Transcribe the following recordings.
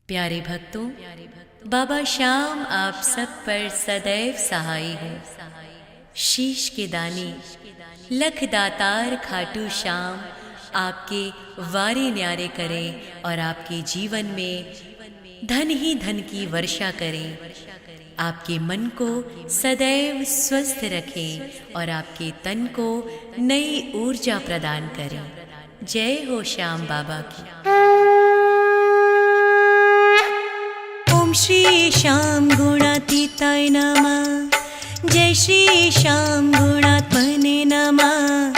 प्यारे भक्तों, बाबा श्याम आप सब पर सदैव सहाय हो। शीश के दानी लख दातार खाटू श्याम आपके वारे न्यारे करें और आपके जीवन में धन ही धन की वर्षा करें, आपके मन को सदैव स्वस्थ रखें और आपके तन को नई ऊर्जा प्रदान करें। जय हो श्याम बाबा की। ओम श्री श्याम गुणातीताय नमः। जय श्री श्याम गुणात्मने नमः।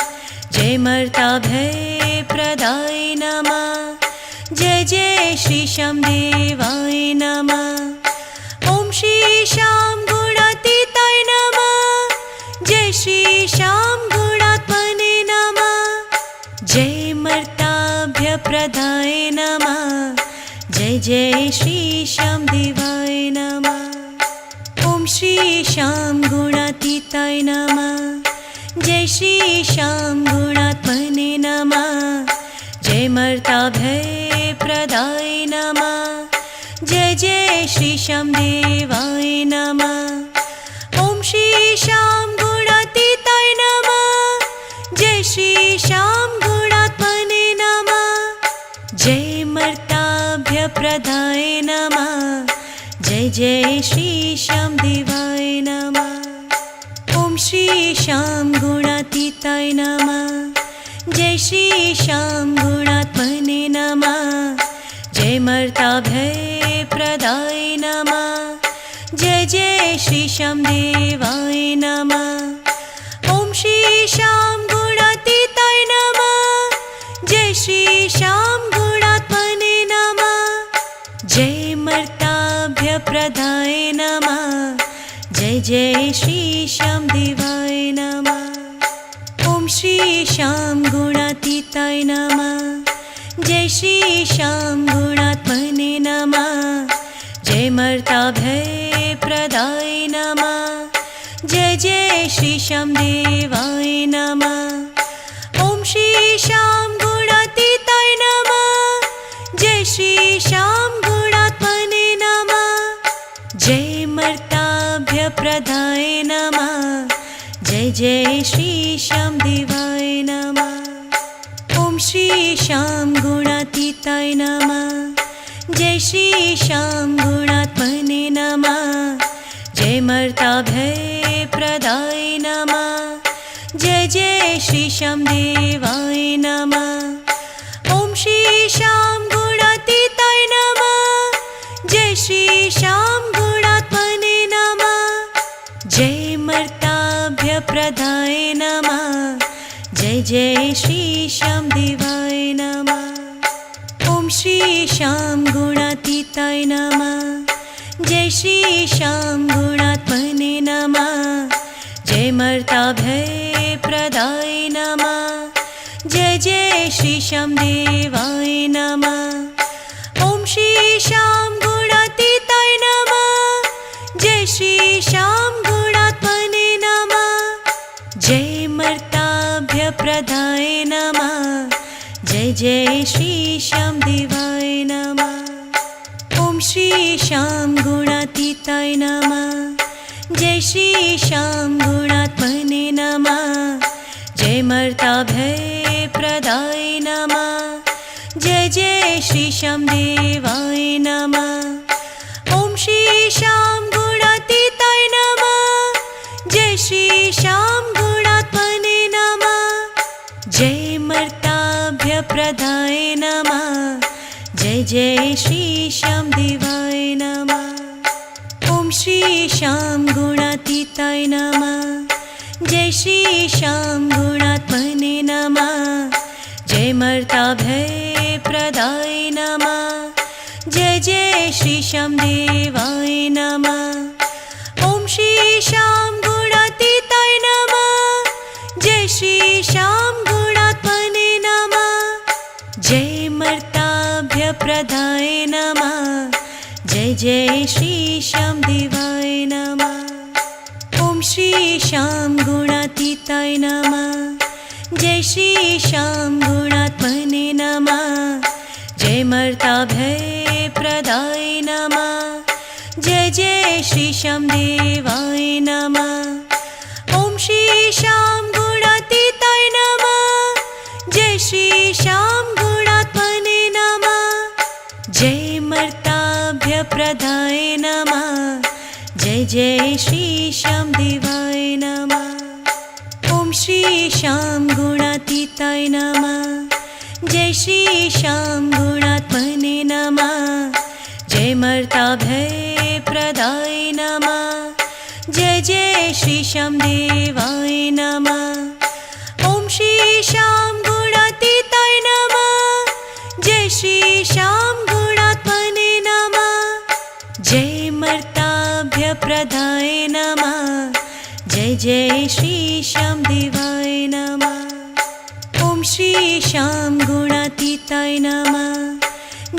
जय मर्ताभय प्रदाय नमः। जय जय श्री श्याम देवाय नमः। ओम श्री श्याम गुणातीताय नमः। जय श्री श्याम गुणात्मने नमः। जय मर्ताभय प्रदाय नमः। जय जय श्री श्याम देवाय नमः। ओम श्री श्याम गुणातीताय नमः। जय श्री श्याम गुणात्मने नमः। जय मर्ताभय प्रदाय नमः। जय जय श्री श्याम देवाय नमः। ओम श्री श्याम गुणातीताय नमः। जय श्री श्याम गुणात्मने नमः। जय मर्ताभय प्रदाय नमः। जय जय श्री श्याम देवाय नमः। ओम श्री श्याम गुणातीताय नमः। जय श्री श्याम गुणात्मने नमः। जय मर्ताभय प्रदाय नमः। जय जय श्री श्याम देवाय नमः। ओम श्री श्याम गुणातीताय नमः। जय श्री श्याम गुणात्मने नमः। जय मर्ताभय प्रदाय नमः। जय जय श्री श्याम देवाय नमः। ओम श्री श्याम गुणातीताय नमः। जय श्री श्याम गुणात्मने नमः। जय मर्ताभय प्रदाय नमः। जय जय श्री श्याम देवाय नमः। ओम श्री श्याम गुणातीताय नमः। जय श्री श्याम गुणात्मने नमः। जय मर्ताभय प्रदाय नमः। जय जय श्री श्याम देवाय नमः। ओम श्री श्याम गुणातीताय नमः। जय श्री श्याम गुणात्मने नमः। जय मर्ताभय प्रदाय नमः। जय जय श्री श्याम देवाय नमः। ओम श्री श्याम गुणातीताय नमः। जय श्री श्याम गुणात्मने नमः। जय मर्ताभय प्रदाय नमः। जय जय श्री श्याम देवाय नमः। ओम श्री श्याम गुणातीताय नमः। जय श्री श्याम गुणात्मने नमः। जय मर्ताभय प्रदाय नमः। जय जय श्री श्याम देवाय नमः। ओम श्री श्याम गुणातीताय नमः। जय श्री श्याम गुणात्मने नमः। जय मर्ताभय प्रदाय नमः। जय जय श्री श्याम देवाय नमः। ओम श्री श्याम गुणातीताय नमः। जय श्री श्याम गुणात्मने नमः। जय मर्ताभय प्रदाय नमः। जय जय श्री श्याम देवाय नमः। ओम श्री श्याम गुणातीताय नमः। जय श्री श्याम गुणात्मने नमः। जय मर्ताभय प्रदाय नमः। जय जय श्री श्याम देवाय नमः। ओम श्री श्याम गुणातीताय नमः। जय श्री श्याम गुणात्मने नमः। जय मर्ताभय प्रदाय नमः। जय जय श्री श्याम देवाय नमः। ओम श्री श्याम गुणातीताय नमः। जय श्री श्याम गुणात्मने नमः। जय मर्ताभय प्रदाय नमः। जय जय श्री श्याम देवाय नमः। ओम श्री श्याम गुणातीताय नमः। जय श्री श्याम गुणात्मने नमः। जय मर्ताभय प्रदाय नमः। जय जय श्री श्याम देवाय नमः। ओम श्री श्याम गुणातीताय नमः। जय श्री श्याम गुणात्मने नमः। जय मर्ताभ्य प्रदाय नमः। जय जय श्री श्याम देवाय नमः। ओम श्री श्याम गुणातीताय नमः। जय श्री श्याम गुणात्मने नमः। जय मर्ताभय प्रदाय नमः। जय जय श्री श्याम देवाय नमः। ओम श्री श्याम गुणातीताय नमः। जय श्री श्याम गुणात्मने नमः। जय मर्ताभ्य प्रदाय नमः। जय जय श्री श्याम देवाय नमः। ओम श्री श्याम गुणातीताय नमः।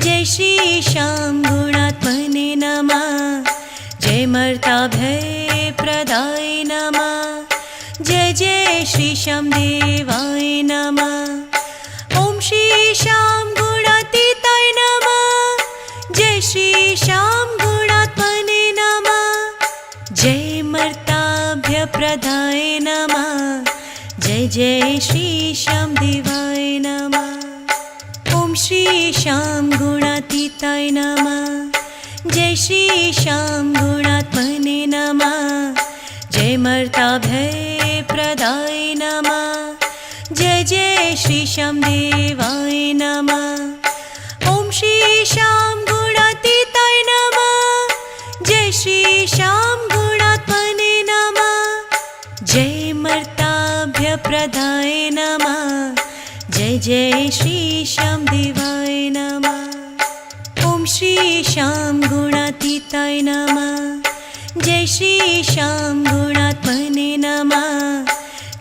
जय श्री श्याम गुणात्मने नमः। जय मर्ताभय प्रदाय नमः। जय जय श्री श्याम देवाय नमः। ओम श्री श्याम गुणातीताय नमः। जय श्री श्याम गुणात्मने नमः। जय मर्ताभ्य प्रदाय नमः। जय जय श्री श्याम देवाय नमः। ओम श्री श्याम गुणातीताय नमः। जय श्री श्याम गुणात्मने नमः। जय मर्ताभय प्रदाय नमः। जय जय श्री श्याम देवाय नमः। ओम श्री श्याम गुणातीताय नमः। जय श्री श्याम गुणात्मने नमः। जय मर्ताभ्य प्रदाय नमः। जय जय श्री श्याम देवाय नमः। ओम श्री श्याम गुणातीताय नमः। जय श्री श्याम गुणात्मने नमः।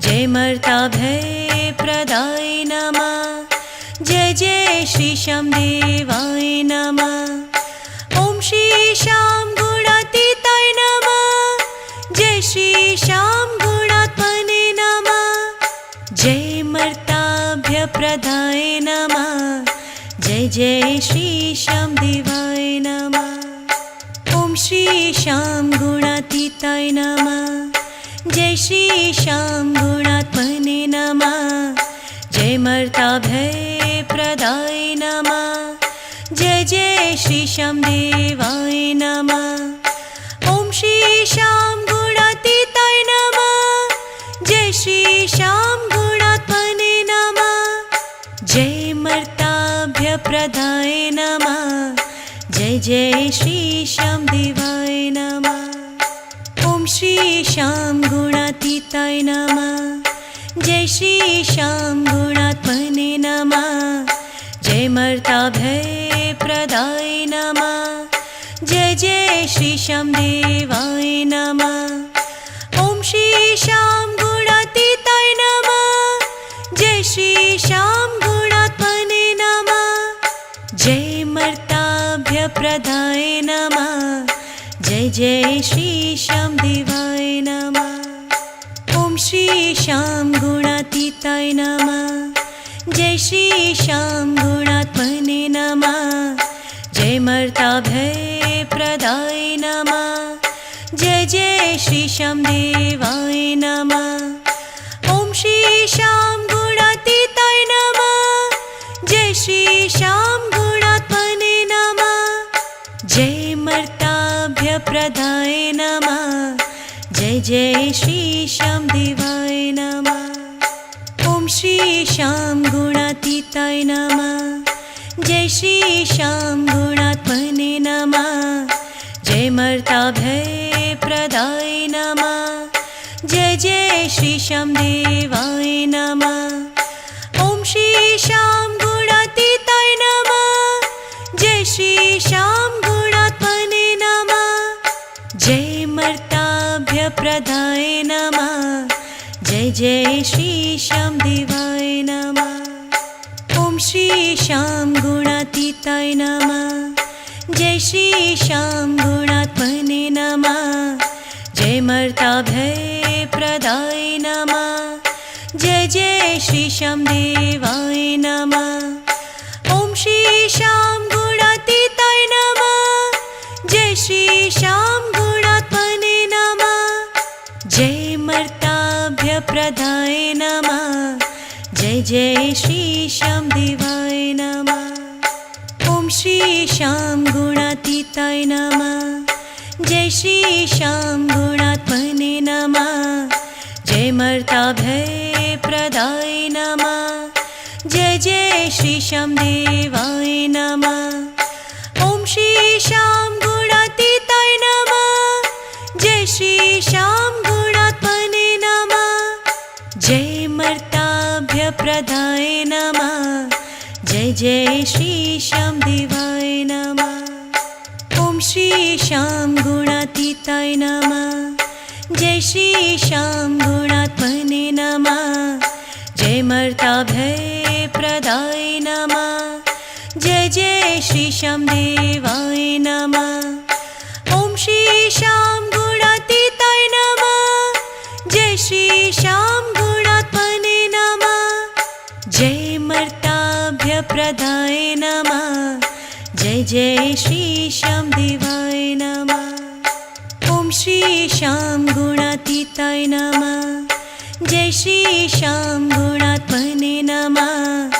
जय मर्ताभय प्रदाय नमः। जय जय श्री श्याम देवाय नमः। ओम श्री श्याम गुणातीताय नमः। जय श्री श्याम गुणात्मने नमः। जय मर्ताभ्य प्रदाय नमः। जय जय श्री श्याम देवाय नमः। ओम श्री श्याम गुणातीताय नमः। जय श्री श्याम गुणात्मने नमः। जय मर्ताभय प्रदाय नमः। जय जय श्री श्याम देवाय नमः। ओम श्री श्याम गुणातीताय नमः। जय श्री श्याम गुणात्मने नमः। जय मर्ताभ्य प्रदाय नमः। जय जय श्री श्याम देवाय नमः। ओम श्री श्याम गुणातीताय नमः। जय श्री श्याम गुणात्मने नमः। जय मर्ताभय प्रदाय नमः। जय जय श्री श्याम देवाय नमः। ओम श्री श्याम गुणातीताय नमः। जय श्री श्याम गुणात्मने नमः। जय मर्ताभ्य प्रदाय नमः। जय जय श्री श्याम देवाय नमः। ओम श्री श्याम गुणातीताय नमः। जय श्री श्याम गुणात्मने नमः। जय मर्ताभय प्रदाय नमः। जय जय श्री श्याम देवाय नमः। ओम श्री श्याम गुणातीताय नमः। जय श्री श्याम गुणात्मने नमः। जय मर्ताभ्य प्रदाय नमः। जय जय श्री श्याम देवाय नमः। ओम श्री श्याम गुणातीताय नमः। जय श्री श्याम गुणात्मने नमः। जय मर्ताभय प्रदाय नमः। जय जय श्री श्याम देवाय नमः। ओम श्री श्याम गुणातीताय नमः। जय श्री श्याम गुणात्मने नमः। जय मर्ताभ्य प्रदाय नमः। जय जय श्री श्याम देवाय नमः। ओम श्री श्याम गुणातीताय नमः। जय श्री श्याम गुणात्मने नमः। जय मर्ताभय प्रदाय नमः। जय जय श्री श्याम देवाय नमः। ओम श्री श्याम गुणातीताय नमः। प्रदाय नमः। जय जय श्री श्याम देवाय नमः। ओम श्री श्याम गुणातीताय नमः। जय श्री श्याम गुणात्मने नमः। जय मर्ताभय प्रदाय नमः। जय जय श्री श्याम देवाय नमः। ओम श्री श्याम गुणातीताय नमः। जय श्री श्याम गुणात्मने नमः। जय मर्ताभ्य प्रदाय नमः। जय जय श्री श्याम देवाय नमः। ओम श्री श्याम गुणातीताय नमः। जय श्री श्याम गुणात्मने नमः। जय मर्ताभय प्रदाय नमः। जय जय श्री श्याम देवाय नमः। ओम श्री श्याम गुणातीताय नमः। जय श्री श्याम गुणात्मने नमः। जय मर्ताभ्य प्रदाय नमः। जय जय श्री श्याम देवाय नमः। ओम श्री श्याम गुणातीताय नमः। जय श्री श्याम गुणात्मने नमः।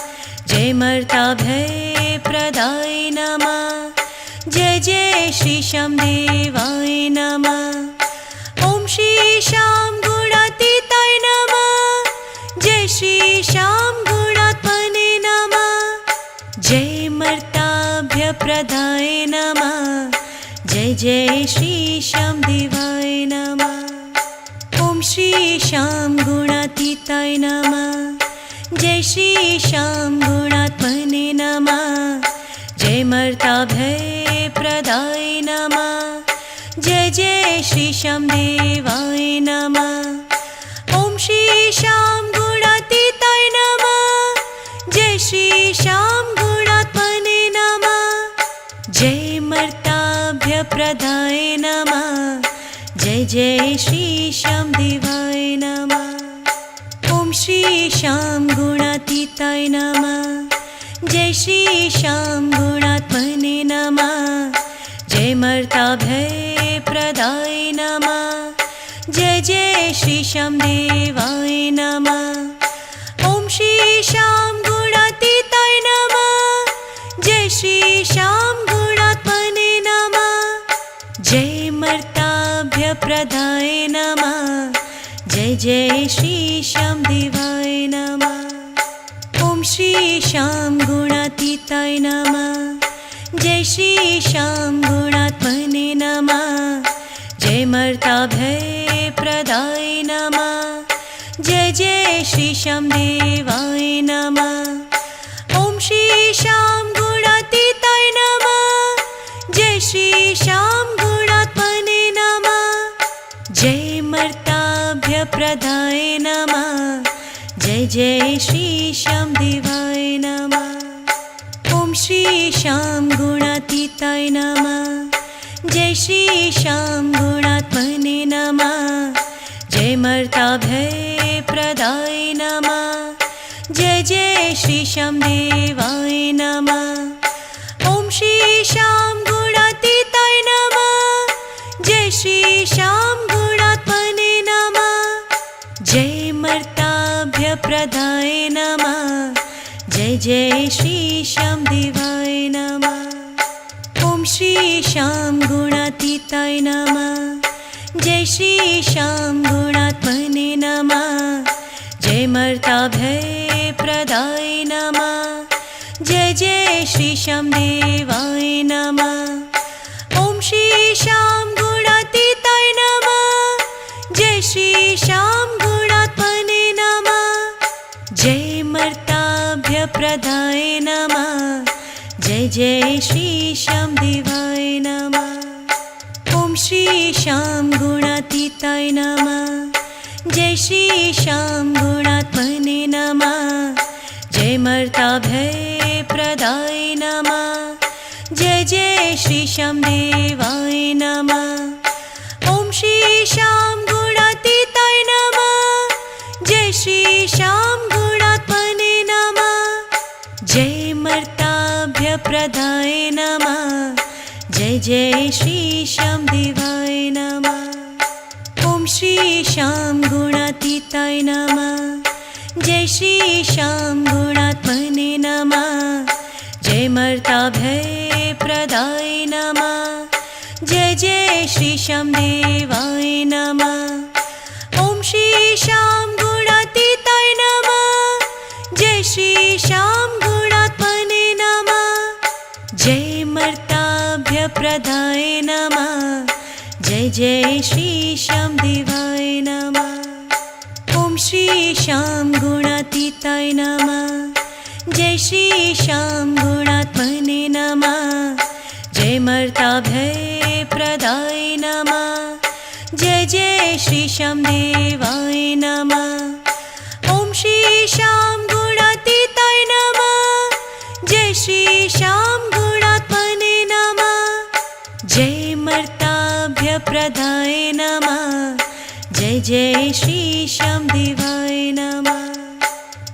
जय मर्ताभय प्रदाय नमः। जय जय श्री श्याम देवाय नमः। ओम श्री श्याम गुणातीताय नमः। जय श्री श्याम गुणात्मने नमः। जय मर्ताभ्य प्रदाय नमः। जय जय श्री श्याम देवाय नमः। ओम श्री श्याम गुणातीताय नमः। जय श्री श्याम गुणात्मने नमः। जय मर्ताभय प्रदाय नमः। जय जय श्री श्याम देवाय नमः। ओम श्री श्याम गुणातीताय नमः। जय श्री श्याम गुणात्मने नमः। जय मर्ताभ्य प्रदाय नमः। जय जय श्री श्याम देवाय नमः। ओम श्री श्याम गुणातीताय नमः। जय श्री श्याम गुणात्मने नमः। जय मर्ताभय प्रदाय नमः। जय जय श्री श्याम देवाय नमः। ओम श्री श्याम गुणातीताय नमः। जय श्री श्याम गुणात्मने नमः। जय मर्ताभ्य प्रदाय नमः। जय जय श्री श्याम देवाय नमः। ओम श्री श्याम गुणातीताय नमः। जय श्री श्याम गुणात्मने नमः। जय मर्ताभय प्रदाय नमः। जय जय श्री श्याम देवाय नमः। ओम श्री श्याम गुणातीताय नमः। जय श्री श्याम गुणात्मने नमः। जय मर्ताभ्य प्रदाय नमः। जय जय श्री श्याम देवाय नमः। ओम श्री श्याम गुणातीताय नमः। जय श्री श्याम गुणात्मने नमः। जय मर्ताभय प्रदाय नमः। जय जय श्री श्याम देवाय नमः। ओम श्री श्याम गुणातीताय नमः। जय श्री श्याम गुणात्मने नमः। जय मर्ताभ्य प्रदाय नमः। जय जय श्री श्याम देवाय नमः। ओम श्री श्याम गुणातीताय नमः। जय श्री श्याम गुणात्मने नमः। जय मर्ताभय प्रदाय नमः। जय जय श्री श्याम देवाय नमः। ओम श्री श्याम गुणातीताय नमः। जय श्री श्याम गुणात्मने नमः। जय मर्ताभ्य प्रदाय नमः। जय जय श्री श्याम देवाय नमः। ओम श्री श्याम गुणातीताय नमः। जय श्री श्याम गुणात्मने नमः। जय मर्ताभय प्रदाय नमः। जय जय श्री श्याम देवाय नमः। ओम श्री श्याम गुणातीताय नमः। जय श्री श्याम गुणात्मने नमः। जय मर्ताभ्य प्रदाय नमः। जय जय श्री श्याम देवाय नमः। ओम श्री श्याम गुणातीताय नमः। जय श्री श्याम गुणात्मने नमः। जय मर्ताभय प्रदाय नमः। जय जय श्री श्याम देवाय नमः। ओम श्री श्याम गुणातीताय नमः। जय श्री श्याम गुणात्मने नमः। जय मर्ताभय प्रदाय नमः। जय जय श्री श्याम देवाय नमः। ओम श्री श्याम गुणातीताय नमः। जय श्री श्याम गुणात्मने नमः। जय मर्ताभय प्रदाय नमः। जय जय श्री श्याम देवाय नमः। ओम श्री श्याम गुणातीताय नमः। जय श्री श्याम गुणात्मने नमः। जय मर्ताभय प्रदाय नमः। जय जय श्री श्याम